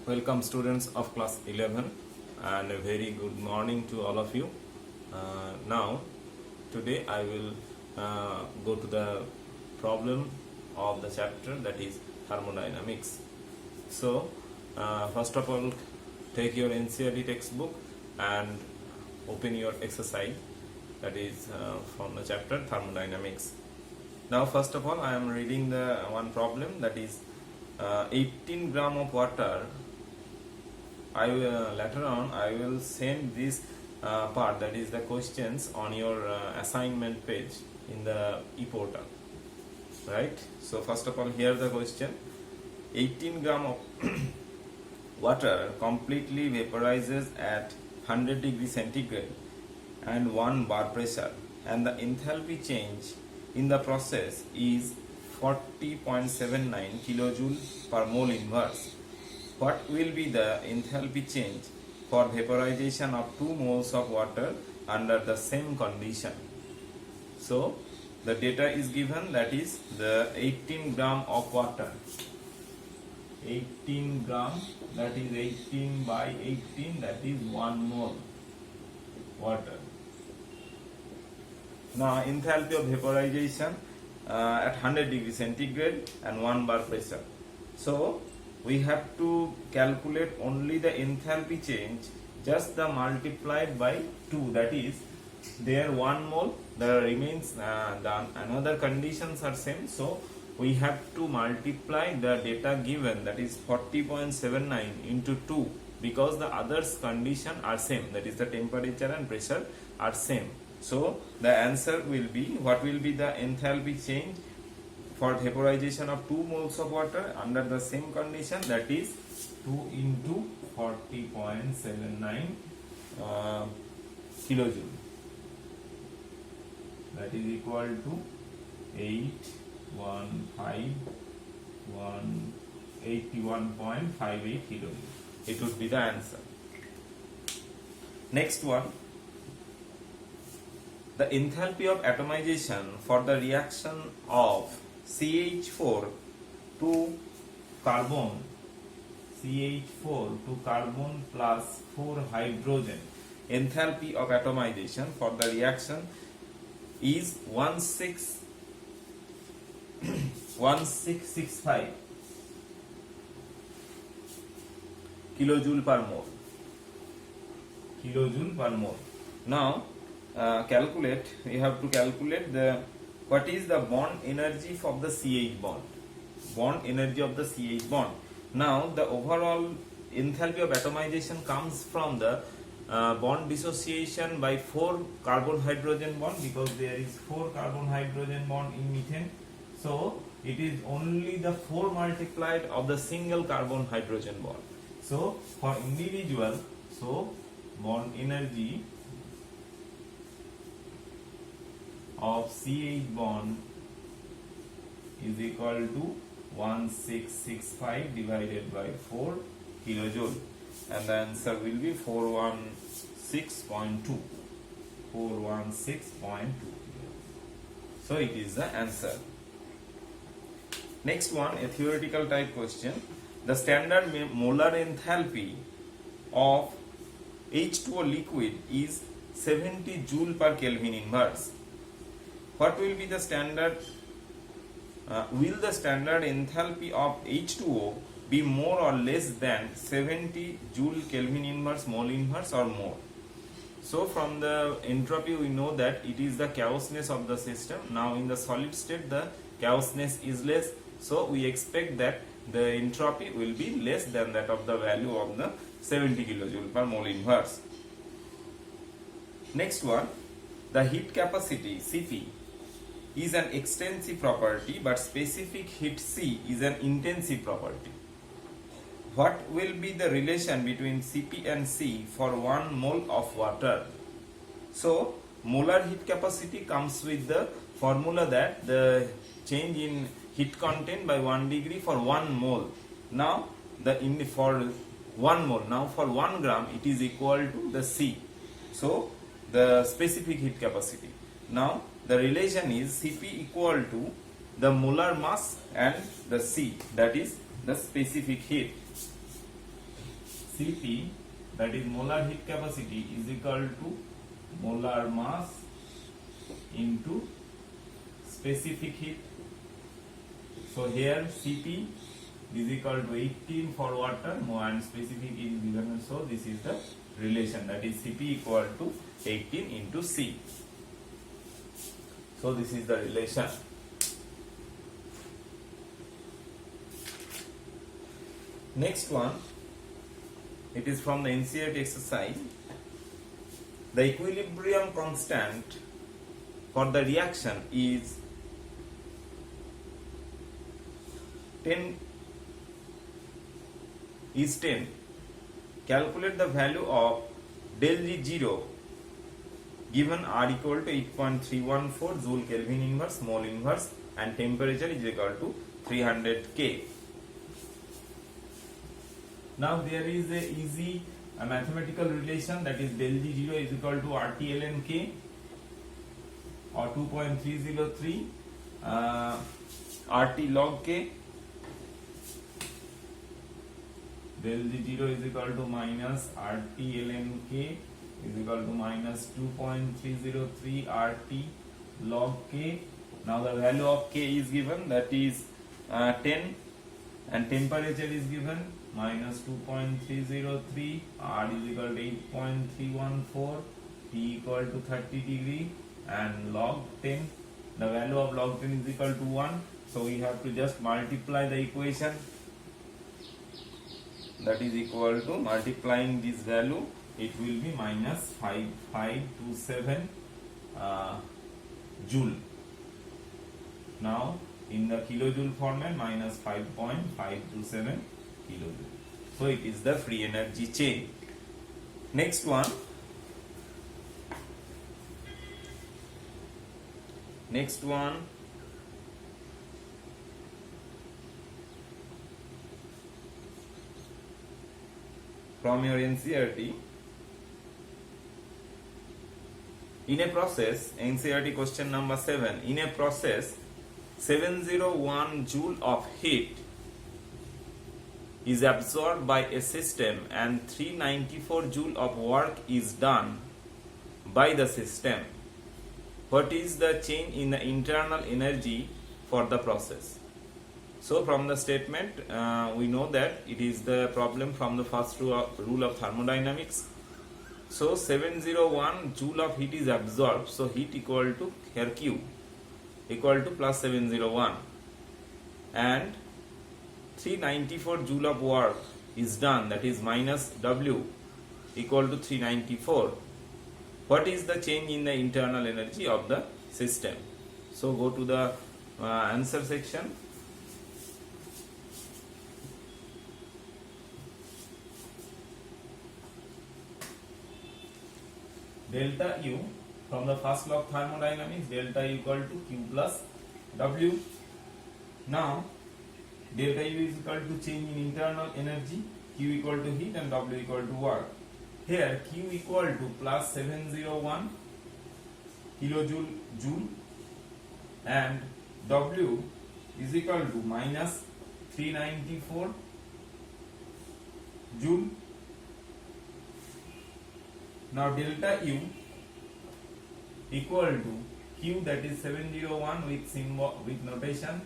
Welcome students of class 11 and a very good morning to all of you. Now today I will go to the problem of the chapter, that is thermodynamics. So first of all, take your NCERT textbook and open your exercise, that is from the chapter thermodynamics. Now first of all I am reading the one problem, that is 18 gram of water. Later on I will send this part, that is the questions, on your assignment page in the e-portal, right? So first of all, here the question: 18 gram of water completely vaporizes at 100 degree centigrade and 1 bar pressure, and the enthalpy change in the process is 40.79 kilojoule per mole inverse. What will be the enthalpy change for vaporization of 2 moles of water under the same condition? So the data is given, that is the 18 gram of water. 18 gram, that is 18 by 18, that is 1 mole water. Now enthalpy of vaporization at 100 degree centigrade and 1 bar pressure. So we have to calculate only the enthalpy change, just the multiplied by 2, that is there 1 mole, the remains the another conditions are same, so we have to multiply the data given, that is 40.79 into 2, because the others condition are same, that is the temperature and pressure are same. So the answer will be, what will be the enthalpy change for vaporization of 2 moles of water under the same condition, that is 2 into 40.79 kilojoule, that is equal to 81.58 kilojoule. It would be the answer. Next one: the enthalpy of atomization for the reaction of CH4 to carbon, CH4 to carbon plus 4 hydrogen, enthalpy of atomization for the reaction is 1665 kilojoule per mole. Kilojoule per mole. Now calculate, we have to calculate the what is the bond energy of the CH bond. Bond energy of the CH bond. Now the overall enthalpy of atomization comes from the bond dissociation by 4 carbon hydrogen bond, because there is 4 carbon hydrogen bond in methane. So it is only the 4 multiplied of the single carbon hydrogen bond. So for individual, so bond energy of CH bond is equal to 1665 divided by 4 kilojoule, and the answer will be 416.2. 416.2. So it is the answer. Next one, a theoretical type question: the standard molar enthalpy of H2O liquid is 70 joule per Kelvin inverse. What will be the standard? Will the standard enthalpy of H2O be more or less than 70 joule Kelvin inverse mole inverse or more? So from the entropy we know that it is the chaosness of the system. Now in the solid state the chaosness is less, so we expect that the entropy will be less than that of the value of the 70 kilojoule per mole inverse. Next one, the heat capacity Cp is an extensive property, but specific heat C is an intensive property. What will be the relation between Cp and C for 1 mole of water? So molar heat capacity comes with the formula, that the change in heat content by 1 degree for 1 mole. Now for 1 mole, now for 1 gram it is equal to the C. So the specific heat capacity. Now the relation is Cp equal to the molar mass and the C, that is the specific heat. Cp, that is molar heat capacity, is equal to molar mass into specific heat. So here Cp is equal to 18 for water and specific is given, so this is the relation, that is Cp equal to 18 into C. So this is the relation. Next one, it is from the NCERT exercise. The equilibrium constant for the reaction is 10. Calculate the value of del G0 given R equal to 8.314 joule Kelvin inverse mole inverse and temperature is equal to 300 K. Now there is a easy mathematical relation, that is del G0 is equal to RT ln K or 2.303 RT log K. Del G0 is equal to minus RT ln K is equal to minus 2.303 RT log K. Now the value of K is given, that is 10, and temperature is given minus 2.303, R is equal to 8.314, T equal to 30 degree, and log 10. The value of log 10 is equal to 1, so we have to just multiply the equation. That is equal to, multiplying this value, it will be minus 5527 joule. Now in the kilojoule format, minus 5.527 kilojoule. So it is the free energy chain. Next one. From your NCERT. In a process, NCERT question number 7, in a process 701 joule of heat is absorbed by a system and 394 joule of work is done by the system. What is the change in the internal energy for the process? So from the statement, we know that it is the problem from the first rule of thermodynamics. So 701 joule of heat is absorbed. So heat equal to, here Q equal to plus 701, and 394 joule of work is done, that is minus W equal to 394. What is the change in the internal energy of the system? So go to the answer section. Delta U, from the first law of thermodynamics, delta U equal to Q plus W. Now delta U is equal to change in internal energy, Q equal to heat and W equal to work. Here Q equal to plus 701 kilojoule joule and W is equal to minus 394 joule. Now delta U equal to Q, that is 701 with symbol, with notation,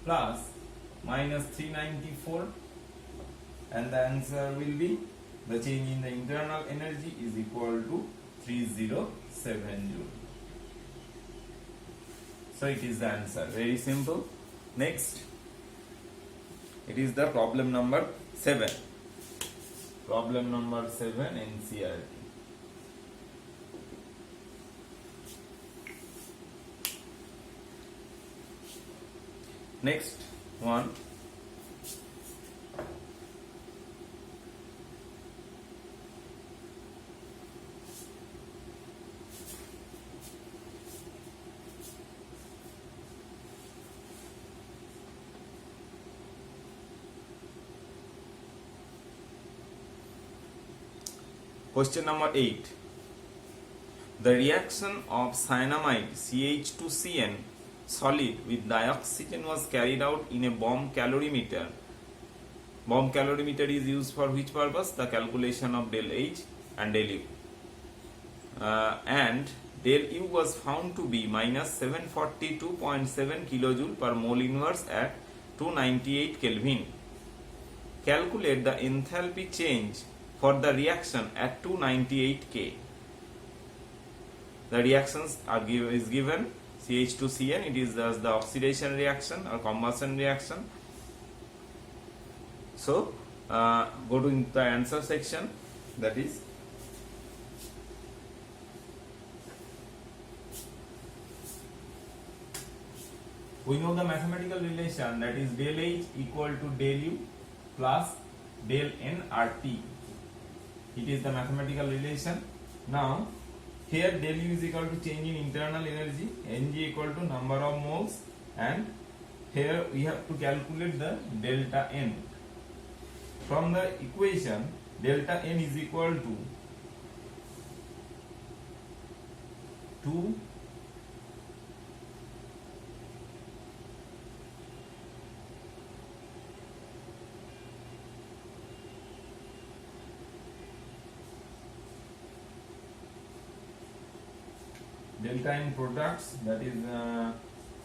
plus minus 394, and the answer will be, the change in the internal energy is equal to 307 joule. So it is the answer. Very simple. Next, it is the problem number 7. Problem number 7 NCERT. Next one. Question number 8. The reaction of cyanamide CH2CN solid with dioxygen was carried out in a bomb calorimeter Bomb calorimeter is used for which purpose? The calculation of del H and del U. And del U was found to be minus 742.7 kilojoule per mole inverse at 298 Kelvin. Calculate the enthalpy change for the reaction at 298 K. The reactions is given CH2CN. It is thus the oxidation reaction or combustion reaction. So go to the answer section, that is we know the mathematical relation, that is del H equal to del U plus del N RT. It is the mathematical relation. Now here del U is equal to change in internal energy, Ng equal to number of moles, and here we have to calculate the delta N. From the equation, delta N is equal to 2 delta N products, that is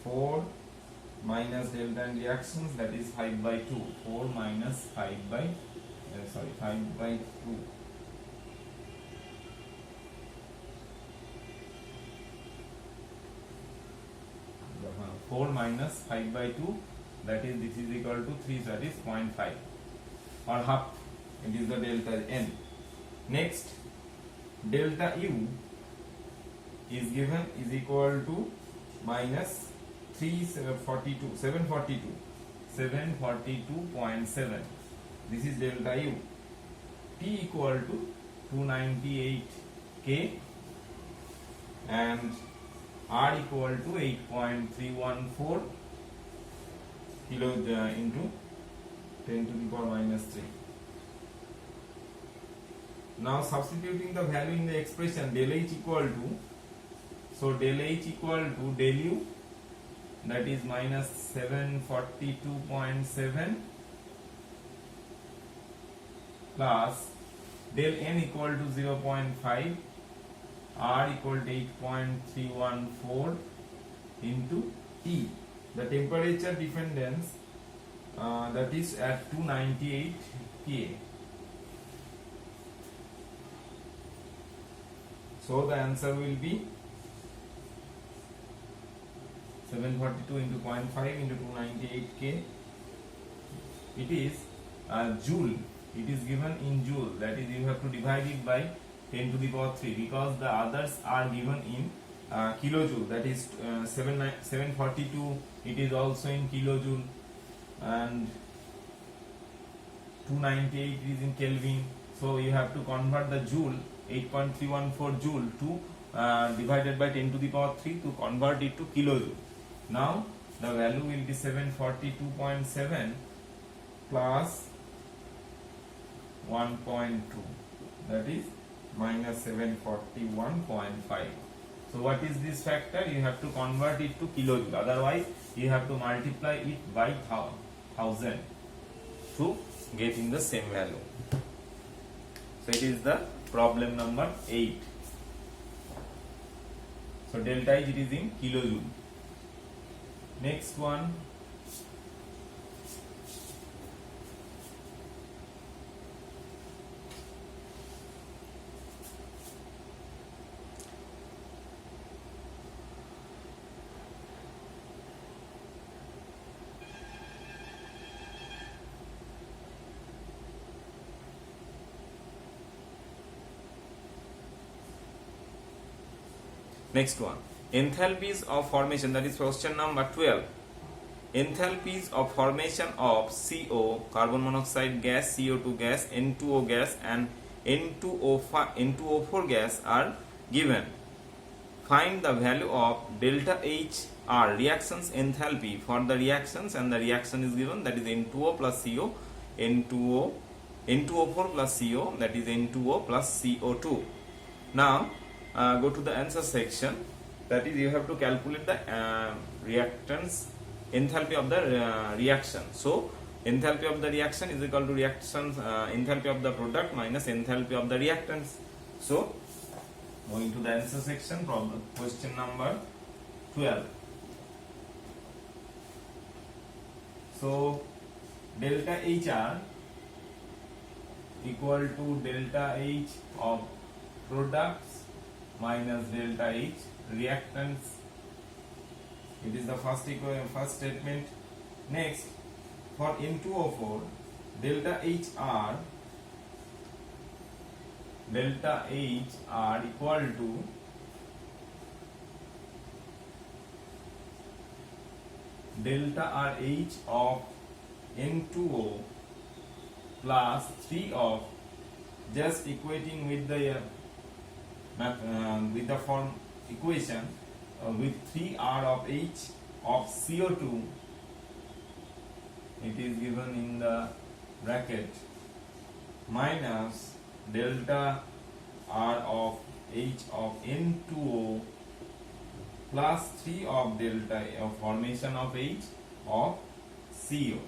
4 minus delta N reactions, that is 5 by 2. 4 minus 5 by 5 by 2. 4 minus 5 by 2, that is this is equal to 3, that is 0.5 or half. It is the delta N. Next, delta U is given is equal to minus 742.7. This is delta U. T equal to 298 K and R equal to 8.314 kilo into 10 to the power minus 3. Now substituting the value in the expression, del H equal to, so del H equal to del U, that is minus 742.7 plus del N equal to 0.5, R equal to 8.314 into T, the temperature dependence, that is at 298 K. So the answer will be 742 into 0.5 into 298 K. It is joule. It is given in joule. That is, you have to divide it by 10 to the power 3 because the others are given in kilojoule. That is 742. It is also in kilojoule, and 298 is in Kelvin. So you have to convert the joule, 8.314 joule, to divided by 10 to the power 3 to convert it to kilojoule. Now the value will be 742.7 plus 1.2, that is minus 741.5. So what is this factor? You have to convert it to kilojoule, otherwise you have to multiply it by 1000 to get in the same value. So it is the problem number 8. So delta H, it is in kilojoule. Next one, enthalpies of formation, that is question number 12. Enthalpies of formation of CO, carbon monoxide gas, CO2 gas, N2O gas and N2O4 gas are given. Find the value of delta HR reactions enthalpy for the reactions, and the reaction is given, that is N2O plus CO, N2O4 plus CO, that is N2O plus CO2. Now go to the answer section, that is you have to calculate the reactants enthalpy of the reaction. So Enthalpy of the reaction is equal to enthalpy of the product minus enthalpy of the reactants. So, going to the answer section, problem question number 12. So, delta HR equal to delta H of products minus delta H reactants. It is the first statement. Next, for N2O4, delta HR equal to delta RH of N2O plus 3 of, just equating with the form equation with 3R of H of CO2, it is given in the bracket, minus delta R of H of N2O plus 3 of delta of formation of H of CO.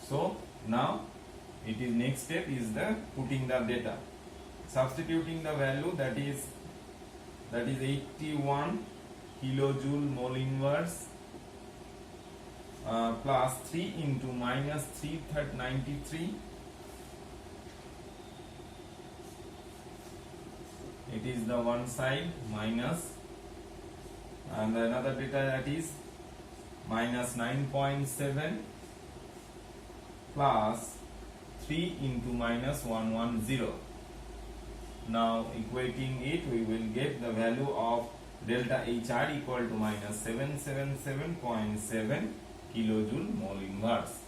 So now it is next step is the putting the data, substituting the value, that is 81 kilojoule mole inverse plus 3 into minus 393. It is the one side minus, and another data, that is minus 9.7 plus 3 into minus 110. Now equating it, we will get the value of delta HR equal to minus 777.7 kilojoule mole inverse.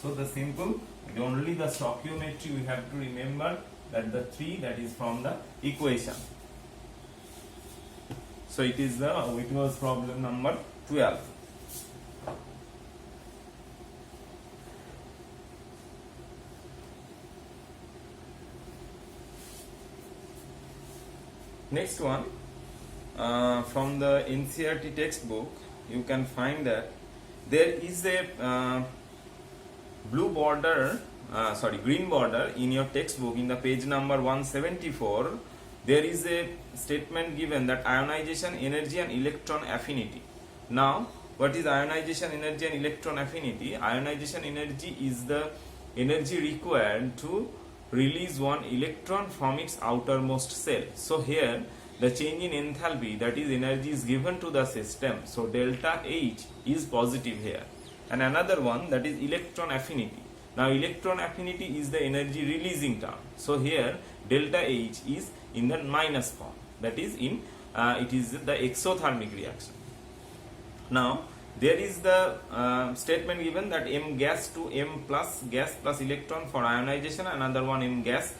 So the simple, only the stoichiometry we have to remember, that the 3, that is from the equation. So it was problem number 12. Next one, from the NCERT textbook, you can find that there is a green border in your textbook. In the page number 174, there is a statement given that ionization energy and electron affinity. Now, what is ionization energy and electron affinity? Ionization energy is the energy required to release one electron from its outermost shell. So here the change in enthalpy, that is energy, is given to the system. So delta H is positive here. And another one, that is electron affinity. Now electron affinity is the energy releasing term. So here delta H is in the minus form. That is it is the exothermic reaction. Now there is the statement given that M gas to M plus gas plus electron for ionization, another one M gas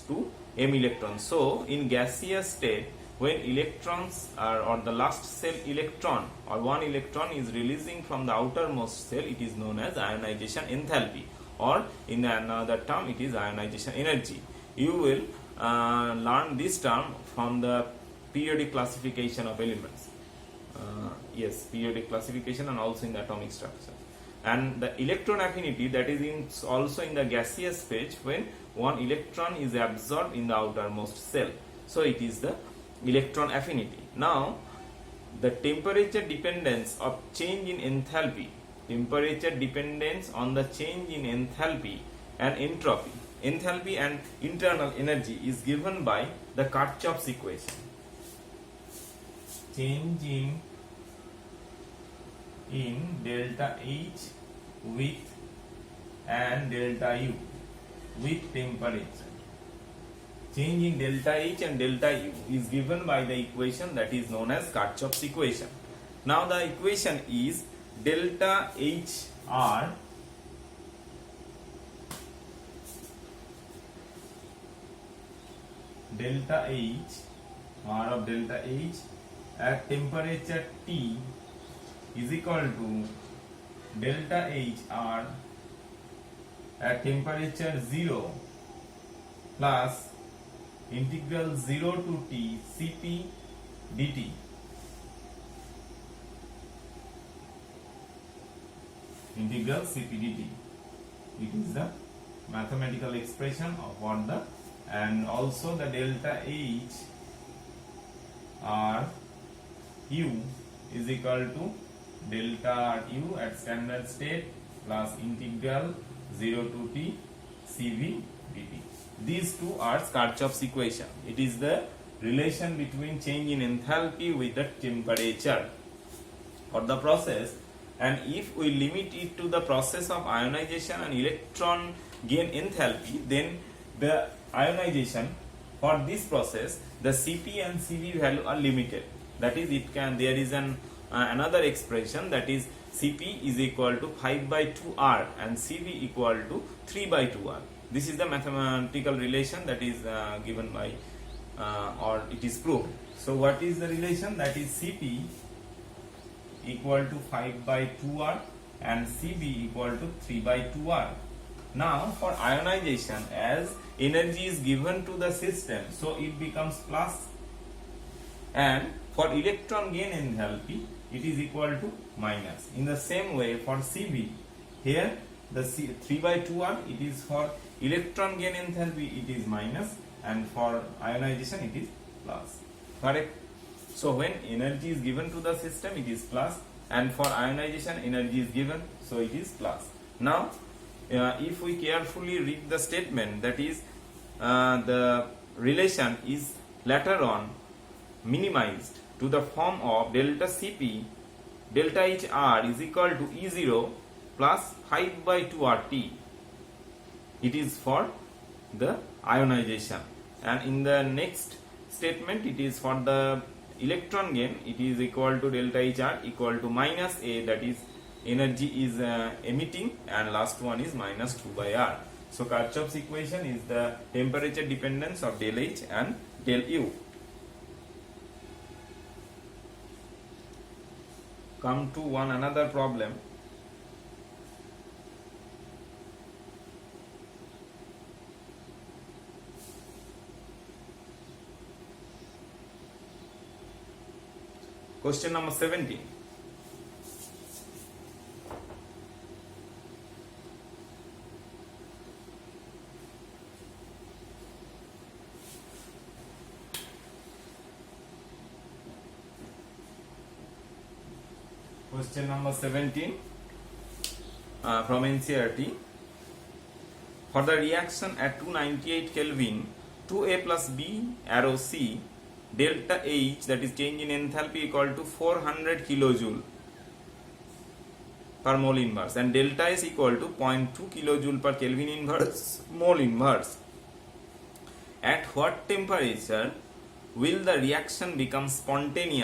to M electron. So in gaseous state, when electrons or the last cell electron or one electron is releasing from the outermost cell, it is known as ionization enthalpy, or in another term it is ionization energy. You will learn this term from the periodic classification of elements. Yes, periodic classification and also in the atomic structure. And the electron affinity, that is also in the gaseous phase, when one electron is absorbed in the outermost cell. So it is the electron affinity. Now the temperature dependence of change in enthalpy, temperature dependence on the change in enthalpy and entropy, enthalpy and internal energy is given by the Kirchhoff's equation. Changing in delta H with and delta U with temperature. Changing delta H and delta U is given by the equation that is known as Kirchhoff's equation. Now the equation is delta HR delta H, R of delta H at temperature T is equal to delta HR at temperature 0 plus integral 0 to T Cp dt. integral Cp dt. It is the mathematical expression of what the, and also the delta H R U is equal to delta U at standard state plus integral 0 to T Cv dt. These two are Kirchhoff's equation. It is the relation between change in enthalpy with the temperature for the process, and if we limit it to the process of ionization and electron gain enthalpy, then the ionization for this process, the Cp and Cv value are limited. That is, it can, there is another expression, that is Cp is equal to 5 by 2R and Cv equal to 3 by 2R. This is the mathematical relation that is given by or it is proved. So what is the relation? That is Cp equal to 5 by 2R and Cv equal to 3 by 2R. Now for ionization, as energy is given to the system, so it becomes plus, and for electron gain enthalpy it is equal to minus. In the same way for Cv, here the 3 by 2R, it is for electron gain enthalpy it is minus, and for ionization it is plus. Correct? So when energy is given to the system it is plus, and for ionization energy is given, so it is plus. Now if we carefully read the statement, that is the relation is later on minimized to the form of delta Cp delta HR is equal to E0 plus 5 by 2RT. It is for the ionization, and in the next statement it is for the electron gain, it is equal to delta HR equal to minus A, that is energy is emitting, and last one is minus 2 by R. So Kirchhoff's equation is the temperature dependence of del H and del U. Come to one another problem. Question number 17. Question number 17 from NCERT. For the reaction at 298 Kelvin, 2A plus B arrow C, delta H, that is change in enthalpy, equal to 400 kilojoule per mole inverse, and delta S equal to 0.2 kilojoule per Kelvin inverse mole inverse. At what temperature will the reaction become spontaneous